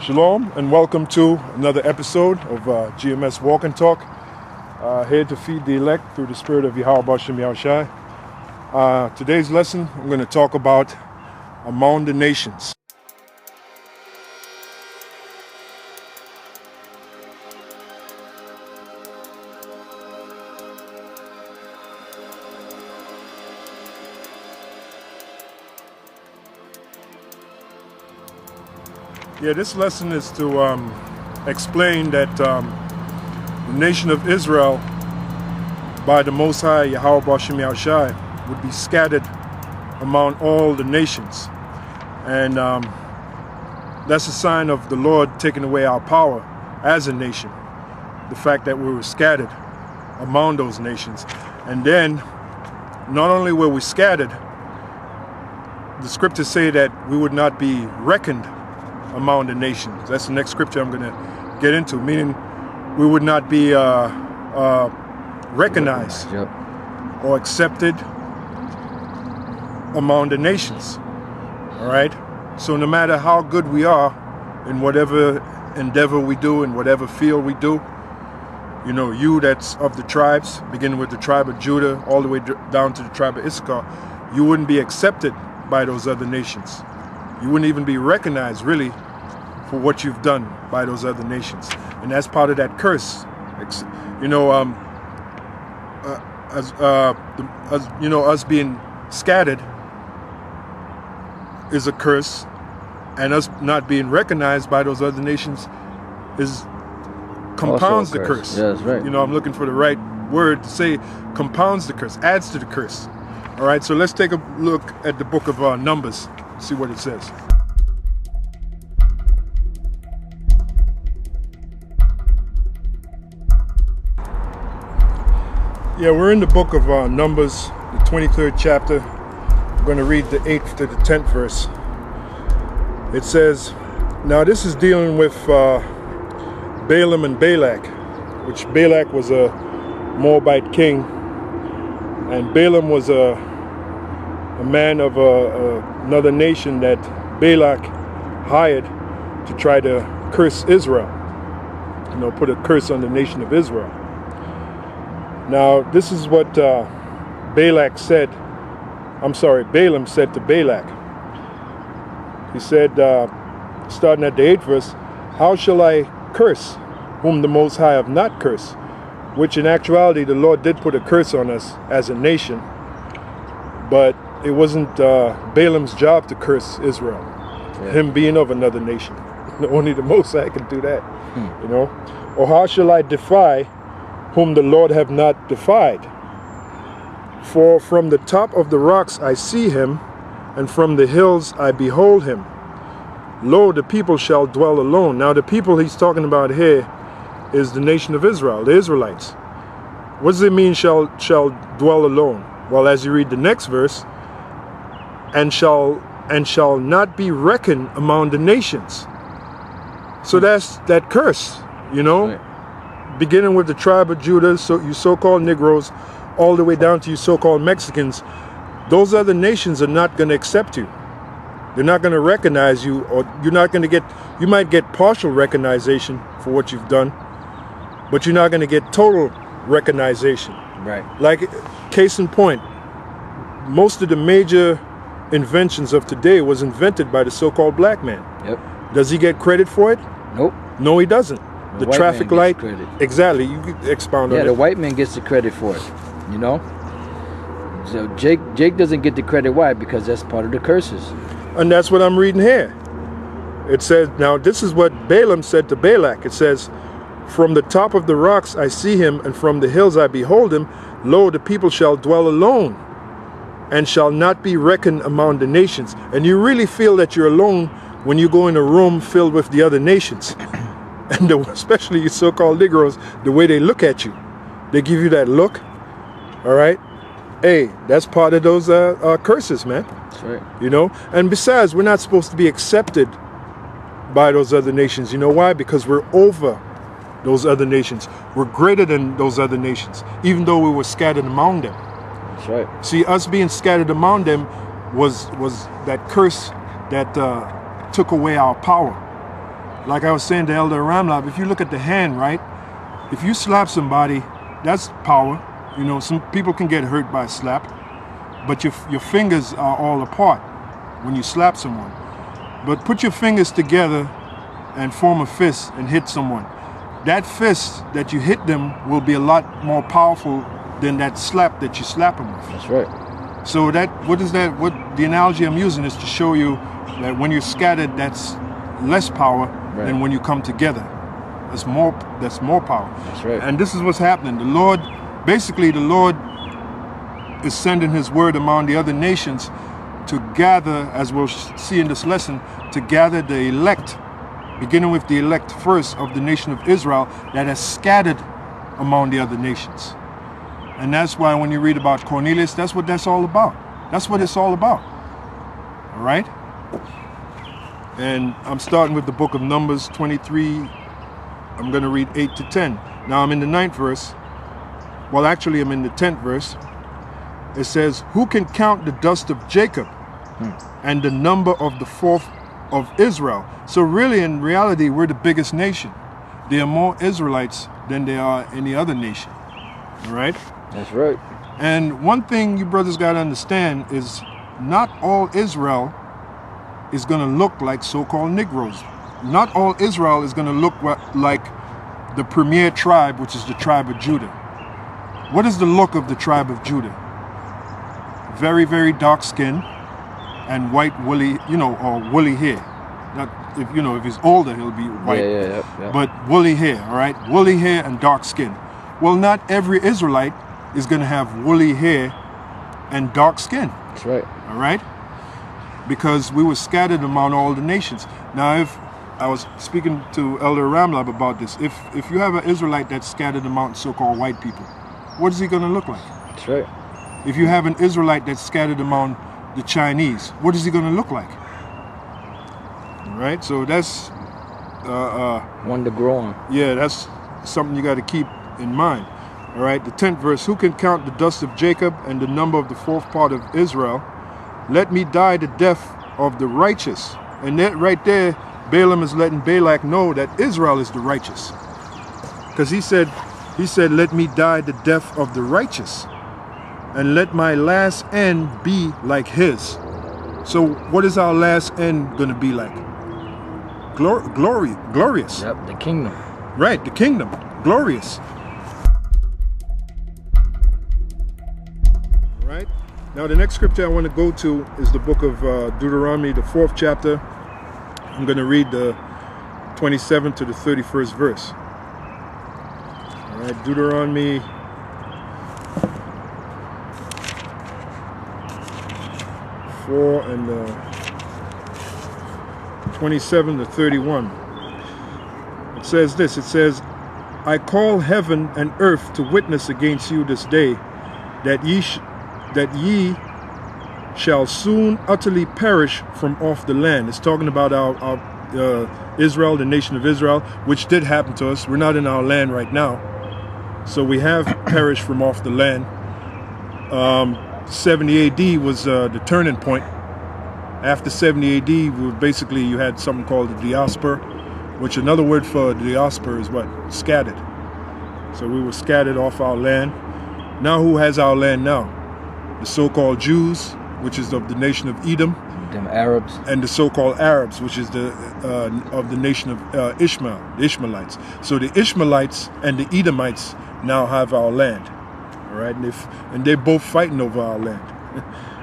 Shalom and welcome to another episode of GMS Walk and Talk. Here to feed the elect through the spirit of Yahweh Bashem Yahushai. Today's lesson, I'm going to talk about among the nations. Yeah, this lesson is to explain that the nation of Israel, by the Most High Yahweh Bashem Yahushai, would be scattered among all the nations. And that's a sign of the Lord taking away our power as a nation. The fact that we were scattered among those nations. And then, not only were we scattered, the scriptures say that we would not be reckoned among the nations. That's the next scripture I'm going to get into, meaning we would not be recognized or accepted among the nations. All right? So no matter how good we are in whatever endeavor we do, in whatever field we do, you know, you that's of the tribes, beginning with the tribe of Judah all the way down to the tribe of Issachar, you wouldn't be accepted by those other nations. You wouldn't even be recognized, really, for what you've done by those other nations. And that's part of that curse. You know, us being scattered is a curse, and us not being recognized by those other nations compounds the curse. Yeah, that's right. You know, I'm looking for the right word to say compounds the curse, adds to the curse. All right, so let's take a look at the book of Numbers, see what it says. Yeah, we're in the book of Numbers, the 23rd chapter. I'm going to read the 8th to the 10th verse. It says, now this is dealing with Balaam and Balak, which Balak was a Moabite king, and Balaam was a man of another nation that Balak hired to try to curse Israel, you know, put a curse on the nation of Israel. Now, this is what Balaam said to Balak. He said, starting at the 8th verse, how shall I curse whom the Most High have not cursed? Which in actuality, the Lord did put a curse on us as a nation, but it wasn't Balaam's job to curse Israel, him being of another nation. Only the Most High can do that, you know. Or how shall I defy whom the Lord have not defied? For from the top of the rocks I see him, and from the hills I behold him. Lo, the people shall dwell alone. Now the people he's talking about here is the nation of Israel, the Israelites. What does it mean, shall dwell alone? Well, as you read the next verse, and shall not be reckoned among the nations. So that's that curse, you know. Right. Beginning with the tribe of Judah, so you so-called Negroes, all the way down to you so-called Mexicans, those other nations are not going to accept you. They're not going to recognize you, or you're not going to get, you might get partial recognition for what you've done, but you're not going to get total recognition. Right. Like, case in point, most of the major inventions of today was invented by the so-called black man. Yep. Does he get credit for it? Nope. No, he doesn't. The white traffic man light, gets credit. exactly. You could expound on Yeah, it. the white man gets the credit for it, you know. So Jake doesn't get the credit. Why? Because that's part of the curses. And that's what I'm reading here. It says, now this is what Balaam said to Balak. It says, from the top of the rocks I see him, and from the hills I behold him. Lo, the people shall dwell alone, and shall not be reckoned among the nations. And you really feel that you're alone when you go in a room filled with the other nations. And especially you so-called Negroes, the way they look at you. They give you that look. All right? Hey, that's part of those curses, man. That's right. You know? And besides, we're not supposed to be accepted by those other nations. You know why? Because we're over those other nations. We're greater than those other nations, even though we were scattered among them. That's right. See, us being scattered among them was that curse that took away our power. like I was saying to Elder Ramlab, if you look at the hand, right? If you slap somebody, that's power. You know, some people can get hurt by a slap, but your fingers are all apart when you slap someone. But put your fingers together and form a fist and hit someone. That fist that you hit them will be a lot more powerful than that slap that you slap them with. That's right. So what the analogy I'm using is to show you that when you're scattered, that's less power than when you come together. That's more power. That's right. And this is what's happening. The Lord is sending his word among the other nations to gather, as we'll see in this lesson, to gather the elect, beginning with the elect first of the nation of Israel that has scattered among the other nations. And that's why when you read about Cornelius, that's what that's all about. That's what it's all about. All right? And I'm starting with the book of Numbers 23. I'm going to read 8 to 10. Now I'm in the 9th verse. Well, actually, I'm in the 10th verse. It says, who can count the dust of Jacob and the number of the fourth of Israel? So really, in reality, we're the biggest nation. There are more Israelites than there are any other nation. All right? That's right. And one thing you brothers got to understand is not all Israel is going to look like so-called Negroes. Not all Israel is going to look like the premier tribe, which is the tribe of Judah. What is the look of the tribe of Judah? Very, very dark skin and white woolly, or woolly hair. Not if he's older, he'll be white. Yeah. But woolly hair, all right? Woolly hair and dark skin. Well, not every Israelite is going to have woolly hair and dark skin. That's right. All right? Because we were scattered among all the nations. Now, if I was speaking to Elder Ramlab about this, if you have an Israelite that's scattered among so-called white people, what is he going to look like? That's right. If you have an Israelite that's scattered among the Chinese, what is he going to look like? All right? So that's... one to grow on. Yeah, that's something you got to keep in mind. All right, the 10th verse, who can count the dust of Jacob and the number of the fourth part of Israel? Let me die the death of the righteous. And that right there, Balaam is letting Balak know that Israel is the righteous. Because he said, let me die the death of the righteous. And let my last end be like his. So what is our last end going to be like? Glorious. Yep, the kingdom. Right, the kingdom. Glorious. Right? Now the next scripture I want to go to is the book of Deuteronomy, the 4th chapter. I'm going to read the 27th to the 31st verse. All right, Deuteronomy 4 and 27 to 31. It says this, it says, I call heaven and earth to witness against you this day, that ye shall soon utterly perish from off the land. It's talking about our Israel, the nation of Israel, which did happen to us. We're not in our land right now. So we have perished from off the land. 70 AD was the turning point. After 70 AD, you had something called the diaspora, which another word for diaspora is what? Scattered. So we were scattered off our land. Now who has our land now? The so-called Jews, which is of the nation of Edom. Them Arabs. And the so-called Arabs, which is of the nation of Ishmael, the Ishmaelites. So the Ishmaelites and the Edomites now have our land. All right, and they're both fighting over our land.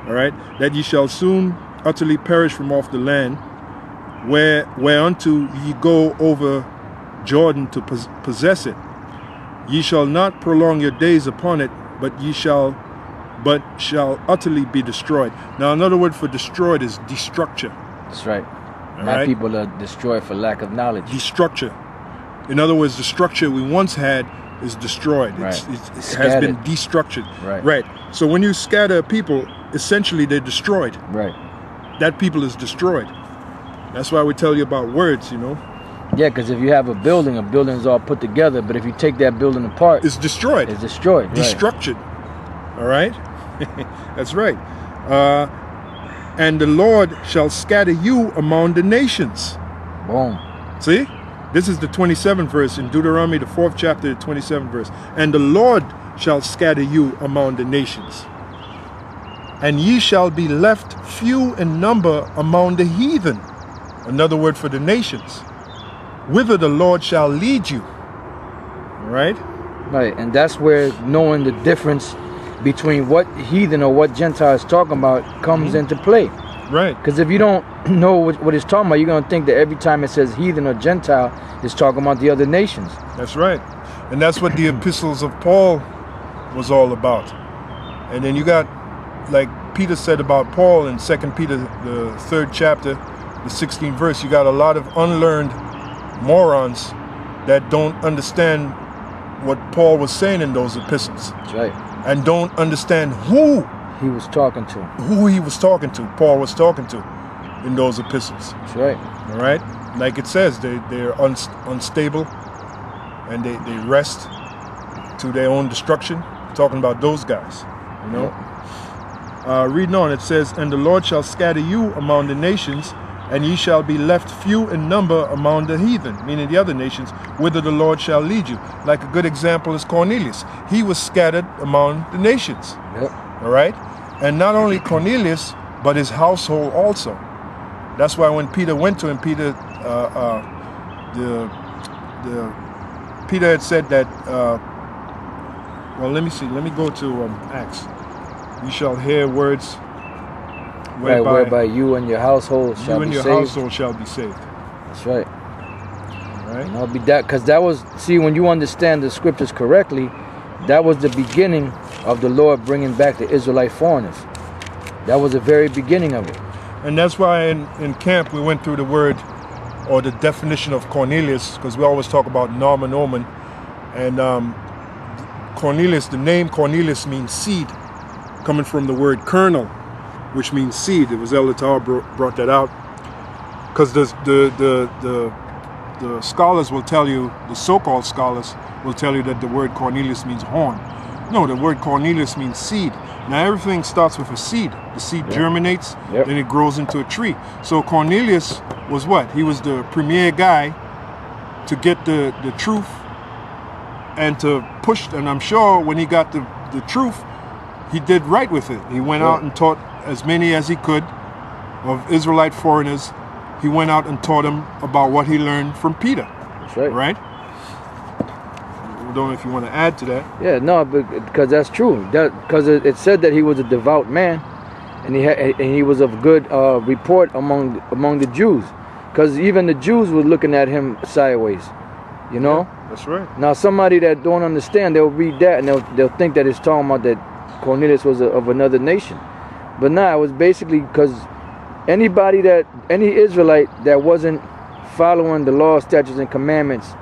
All right, that ye shall soon utterly perish from off the land, whereunto ye go over Jordan to possess it. Ye shall not prolong your days upon it, but shall utterly be destroyed. Now, another word for destroyed is destructure. That's right. All My right? people are destroyed for lack of knowledge. Destructure. In other words, the structure we once had is destroyed. Right. It has been destructured. Right. Right. So when you scatter people, essentially they're destroyed. Right. That people is destroyed. That's why we tell you about words, you know. Yeah, because if you have a building is all put together, but if you take that building apart, It's destroyed. it's destroyed. Right. Destructured. All right? That's right. And the Lord shall scatter you among the nations. Boom. See? This is the 27th verse in Deuteronomy, the 4th chapter, the 27th verse. And the Lord shall scatter you among the nations, and ye shall be left few in number among the heathen. Another word for the nations. Whither the Lord shall lead you. All right? Right, and that's where knowing the difference between what heathen or what Gentile is talking about comes into play. Right. Because if you don't know what it's talking about, you're going to think that every time it says heathen or Gentile, it's talking about the other nations. That's right. And that's what the epistles of Paul was all about. And then you got, like Peter said about Paul in 2 Peter, the 3rd chapter, the 16th verse, you got a lot of unlearned morons that don't understand what Paul was saying in those epistles. That's right. And don't understand who he was talking to. Paul was talking to in those epistles. That's right. All right? Like it says, they're unstable and they rest to their own destruction. Talking about those guys, you know? Yep. Reading on, it says, and the Lord shall scatter you among the nations, and ye shall be left few in number among the heathen, meaning the other nations, whither the Lord shall lead you. Like a good example is Cornelius. He was scattered among the nations. Yep. All right? And not only Cornelius, but his household also. That's why when Peter went to him, Peter had said that, well, let me see. Let me go to Acts. You shall hear words whereby you and your household shall be saved. Household shall be saved. That's right. All right. And I'll be that, because that was, see, when you understand the scriptures correctly, that was the beginning of the Lord bringing back the Israelite foreigners. That was the very beginning of it. And that's why in camp we went through the word or the definition of Cornelius, because we always talk about Norman Oman. And Cornelius, the name Cornelius means seed, coming from the word kernel, which means seed. It was Elder Tar brought that out, because the scholars will tell you, the so-called scholars will tell you that the word Cornelius means horn. No, the word Cornelius means seed. Now everything starts with a seed. The seed germinates, then it grows into a tree. So Cornelius was what? He was the premier guy to get the truth and to push. And I'm sure when he got the truth, he did right with it. He went out and taught as many as he could of Israelite foreigners. He went out and taught them about what he learned from Peter. That's right. Right? I don't know if you want to add to that. Yeah, no, because that's true. Because it said that he was a devout man, and he was of good report among the Jews. Because even the Jews were looking at him sideways. You know? Yeah, that's right. Now somebody that don't understand, they'll read that and they'll think that it's talking about that Cornelius was of another nation. But nah, it was basically because any Israelite that wasn't following the law, statutes, and commandments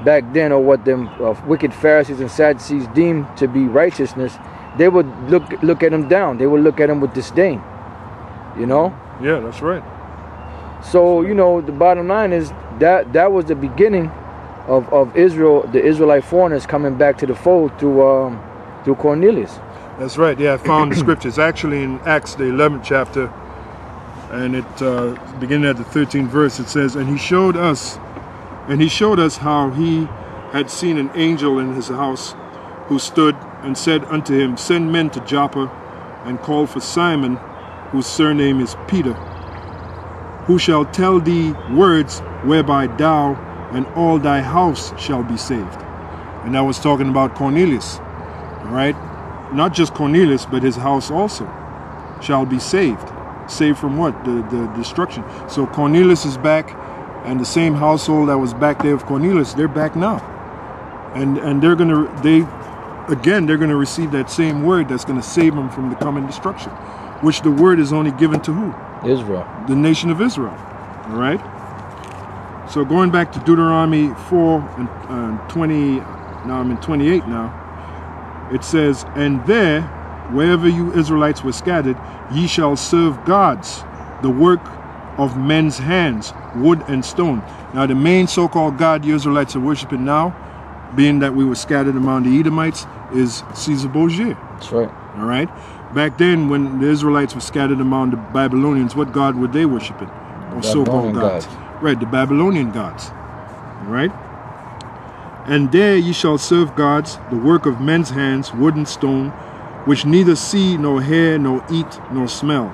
back then, or what them wicked Pharisees and Sadducees deemed to be righteousness, they would look at him down. They would look at him with disdain. You know? Yeah, that's right. So, you know, the bottom line is that was the beginning of Israel, the Israelite foreigners coming back to the fold through Cornelius. That's right. Yeah, I found the scriptures actually in Acts, the 11th chapter, and it beginning at the 13th verse. It says, and he showed us how he had seen an angel in his house, who stood and said unto him, send men to Joppa, and call for Simon, whose surname is Peter, who shall tell thee words whereby thou and all thy house shall be saved. And I was talking about Cornelius, all right? Not just Cornelius, but his house also shall be saved. Saved from what? The destruction. So Cornelius is back, and the same household that was back there of Cornelius, they're back now. And they're gonna receive that same word that's gonna save them from the coming destruction. Which the word is only given to who? Israel. The nation of Israel. All right? So going back to Deuteronomy 4 and 20, now I'm in 28 now. It says, and there, wherever you Israelites were scattered, ye shall serve gods, the work of men's hands, wood and stone. Now the main so-called God you Israelites are worshiping now, being that we were scattered among the Edomites, is Caesar Borgia. That's right. All right? Back then, when the Israelites were scattered among the Babylonians, what God were they worshiping? Or so-called gods. Right, the Babylonian gods. Right? And there ye shall serve gods, the work of men's hands, wood and stone, which neither see, nor hear, nor eat, nor smell.